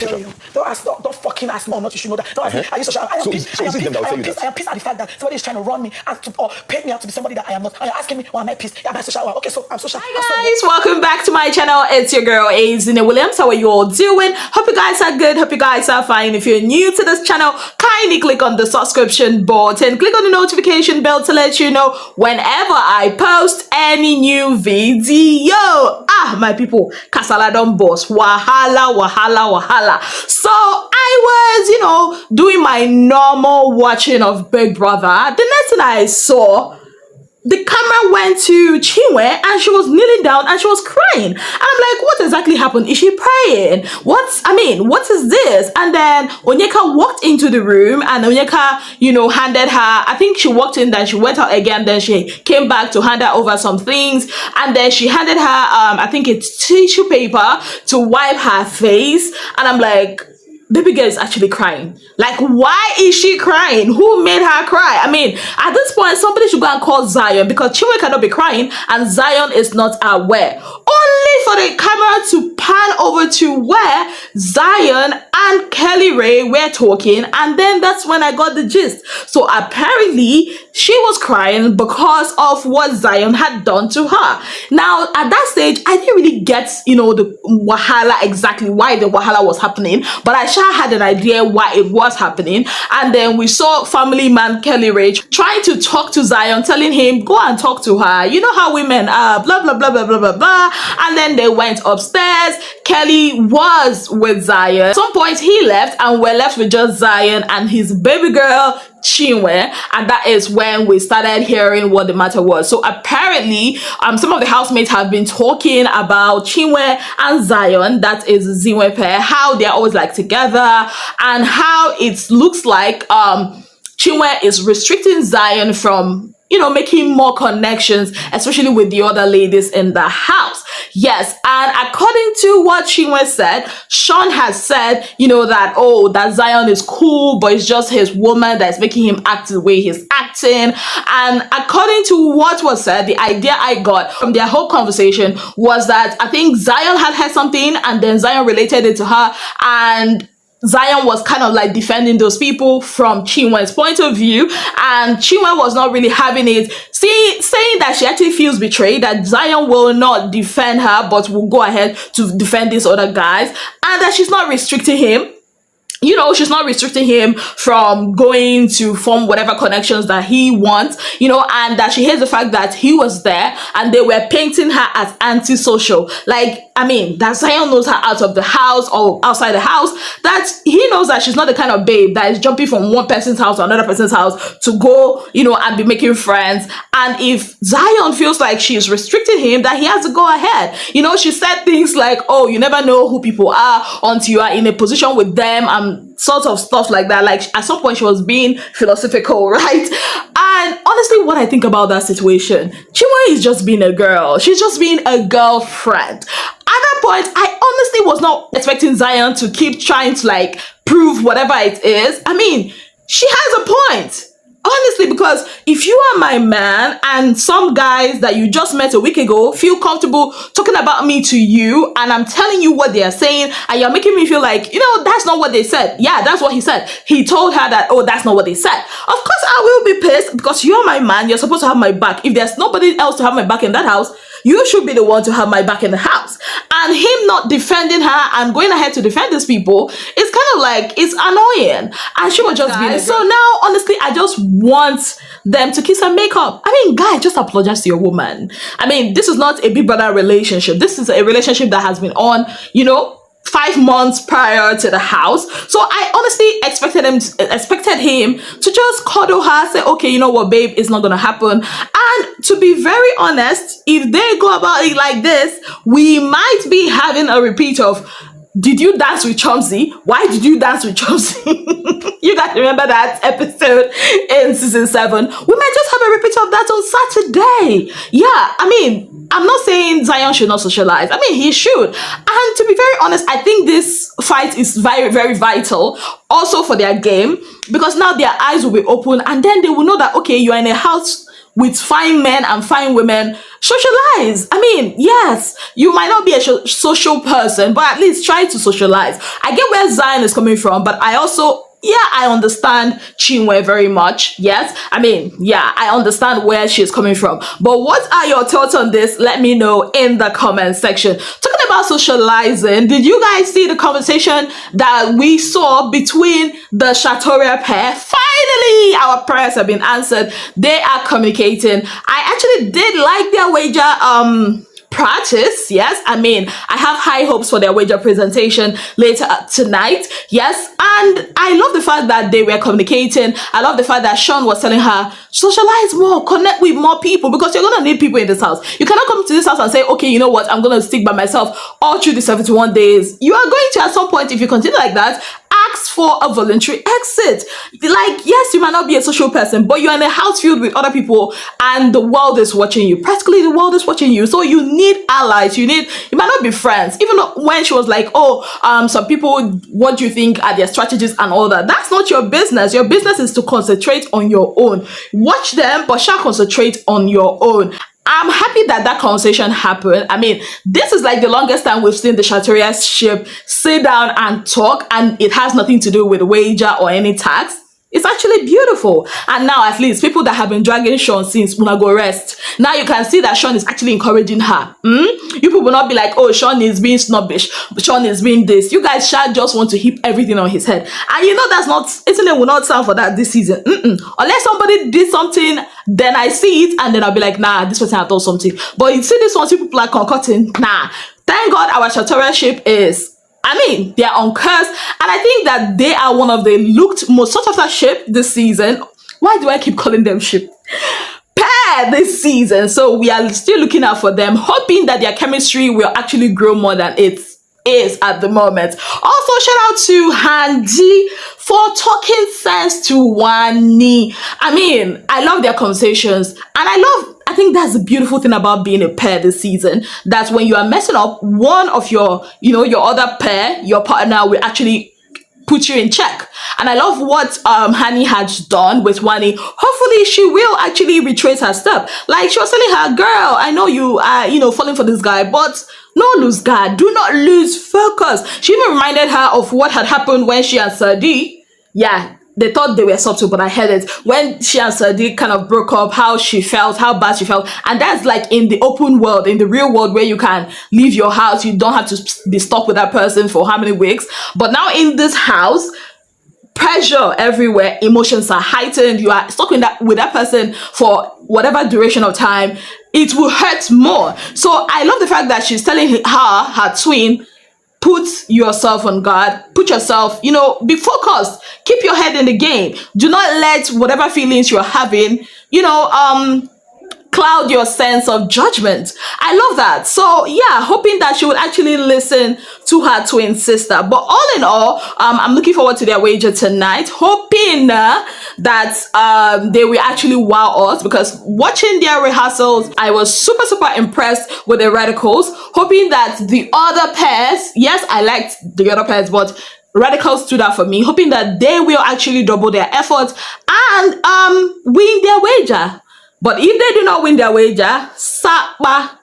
Don't fucking ask me or not. You should know that. Don't ask me. Are you social? I am pissed. I am pissed at the fact that somebody is trying to run me or paint me out to be somebody that I am not. And you're asking me, why am I pissed? Am I social? Well, okay, so I'm social. Hi guys, welcome back to my channel. It's your girl Zinwe. How are you all doing? Hope you guys are good. Hope you guys are fine. If you're new to this channel, kindly click on the subscription button. Click on the notification bell to let you know whenever I post any new video. My people, Kasala don boss. Wahala, wahala, wahala. So I was, doing my normal watching of Big Brother. The next thing I saw, the camera went to Chinwe and she was kneeling down and she was crying. And I'm like, what exactly happened? Is she praying? What is this? And then Onyeka walked into the room and Onyeka, handed her, I think she walked in, then she went out again, then she came back to hand her over some things. And then she handed her, I think it's tissue paper to wipe her face. And I'm like, baby girl is actually crying. Like, why is she crying? Who made her cry? I mean, at this point, somebody should go and call Zion because Chinwe cannot be crying and Zion is not aware. Only for the camera to pan over to where Zion and Kelly Ray were talking, and then that's when I got the gist. So apparently, she was crying because of what Zion had done to her. Now, at that stage, I didn't really get, the Wahala exactly, why the Wahala was happening, but I sure had an idea why it was happening. And then we saw family man Kelly Ray trying to talk to Zion, telling him, go and talk to her. You know how women are, blah, blah, blah, blah, blah, blah, blah. And then they went upstairs. Kelly was with Zion. At some point, he left and we're left with just Zion and his baby girl, Chinwe, and that is when we started hearing what the matter was. So apparently, some of the housemates have been talking about Chinwe and Zion, that is Zinwe pair, how they're always like together, and how it looks like Chinwe is restricting Zion from making more connections, especially with the other ladies in the house. Yes, and according to what Chinwe said, Sean has said, that Zion is cool, but it's just his woman that's making him act the way he's acting. And according to what was said, the idea I got from their whole conversation was that I think Zion had heard something, and then Zion related it to her, and Zion was kind of like defending those people from Chinwe's point of view, and Chinwe was not really having it, saying that she actually feels betrayed, that Zion will not defend her but will go ahead to defend these other guys, and that she's not restricting him. She's not restricting him from going to form whatever connections that he wants, and that she hates the fact that he was there and they were painting her as antisocial. Like, that Zion knows her out of the house or outside the house, that he knows that she's not the kind of babe that is jumping from one person's house to another person's house to go, and be making friends. And if Zion feels like she's restricting him, that he has to go ahead. She said things like, oh, you never know who people are until you are in a position with them, sort of stuff like that. Like, at some point she was being philosophical, right? And honestly, what I think about that situation, Chinwe is just being a girl. She's just being a girlfriend. At that point, I honestly was not expecting Zion to keep trying to prove whatever it is. She has a point. Honestly, because if you are my man and some guys that you just met a week ago feel comfortable talking about me to you, and I'm telling you what they are saying, and you're making me feel like, that's not what they said. Yeah, that's what he said. He told her that, oh, that's not what they said. Of course, I will be pissed because you're my man. You're supposed to have my back. If there's nobody else to have my back in that house, you should be the one to have my back in the house. And him not defending her and going ahead to defend these people is kind of like, it's annoying. And she was just being so now, honestly, I just want them to kiss and make up. Guys, just apologize to your woman. This is not a Big Brother relationship. This is a relationship that has been on, 5 months prior to the house. So I honestly expected him to just cuddle her, say, okay, you know what, babe, it's not gonna happen. And to be very honest, if they go about it like this, we might be having a repeat of, did you dance with Chomsy? Why did you dance with Chomsy? You guys remember that episode in season 7? We might just have a repeat of that on Saturday. Yeah, I'm not saying Zion should not socialize. He should. And to be very honest, I think this fight is very, very vital also for their game, because now their eyes will be open and then they will know that, okay, you are in a house with fine men and fine women, socialize. I mean, yes, you might not be a social person, but at least try to socialize. I get where Zion is coming from, but I also, yeah, I understand Chinwe very much. Yes, I mean, yeah, I understand where she's coming from. But what are your thoughts on this? Let me know in the comment section. Talking about socializing, did you guys see the conversation that we saw between the Shatoria pair? Finally, our prayers have been answered. They are communicating. I actually did like their wager practice. Yes, I mean, I have high hopes for their wager presentation later tonight. Yes, and I love the fact that they were communicating. I love the fact that Sean was telling her, socialize more, connect with more people, because you're gonna need people in this house. You cannot come to this house and say, okay, you know what, I'm gonna stick by myself all through the 71 days. You are going to, at some point, if you continue like that, ask for a voluntary exit. Like, yes, you might not be a social person, but you're in a house filled with other people and the world is watching you. Practically the world is watching you. So you need allies. You might not be friends. Even when she was like, oh, some people, what do you think are their strategies and all that? That's not your business. Your business is to concentrate on your own. Watch them, but shall concentrate on your own. I'm happy that that conversation happened. I mean, this is like the longest time we've seen the Shatoria ship sit down and talk, and it has nothing to do with wager or any tax. It's actually beautiful. And now at least people that have been dragging Sean since Una go rest, now you can see that Sean is actually encouraging her. You people will not be like, oh, Sean is being snobbish, Sean is being this. You guys shall just want to heap everything on his head. And you know that's not, Italy will not stand for that this season. Unless somebody did something, then I see it and then I'll be like, nah, this person has done something. But you see this one, people are concocting. Nah, thank God our Shatoria ship is, I mean, they're on curse, and I think that they are one of the looked most sought after ship this season. Why do I keep calling them ship? Pair this season. So we are still looking out for them, hoping that their chemistry will actually grow more than it is at the moment. Also, shout out to Handy for talking sense to Wani. I mean, I love their conversations, and I think that's the beautiful thing about being a pair this season, that when you are messing up, one of your, your other pair, your partner, will actually put you in check. And I love what Hani had done with Wani. Hopefully she will actually retrace her step. Like, she was telling her, girl, I know you are, falling for this guy, but no lose guard. Do not lose focus. She even reminded her of what had happened when she and Sadi, they thought they were subtle, but I heard it. When she and Sadiq kind of broke up, how she felt, how bad she felt. And that's like in the open world, in the real world, where you can leave your house. You don't have to be stuck with that person for how many weeks. But now in this house, pressure everywhere, emotions are heightened. You are stuck with that person for whatever duration of time. It will hurt more. So I love the fact that she's telling her twin, put yourself on guard, put yourself, be focused, keep your head in the game. Do not let whatever feelings you're having, cloud your sense of judgment. I love that. So yeah, hoping that she would actually listen to her twin sister. But all in all, I'm looking forward to their wager tonight, hoping that they will actually wow us, because watching their rehearsals, I was super impressed with the radicals. Hoping that the other pairs, yes, I liked the other pairs, but radicals stood out for me. Hoping that they will actually double their efforts and win their wager. But if they do not win their wager, Sapa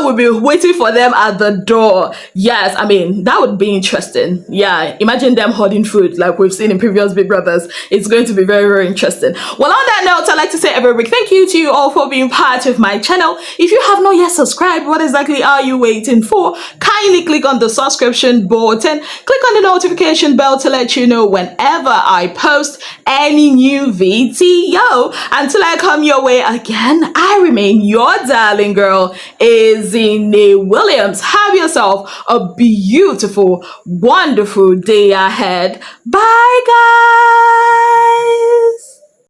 will be waiting for them at the door. Yes, I mean, that would be interesting. Yeah, imagine them hoarding food like we've seen in previous Big Brothers. It's going to be very interesting. Well, on that note, I'd like to say a very big thank you to you all for being part of my channel. If you have not yet subscribed, what exactly are you waiting for? Kindly click on the subscription button. Click on the notification bell to let you know whenever I post any new video. Until I come your way again, I remain your darling girl, Zinwe Williams. Have yourself a beautiful, wonderful day ahead. Bye, guys.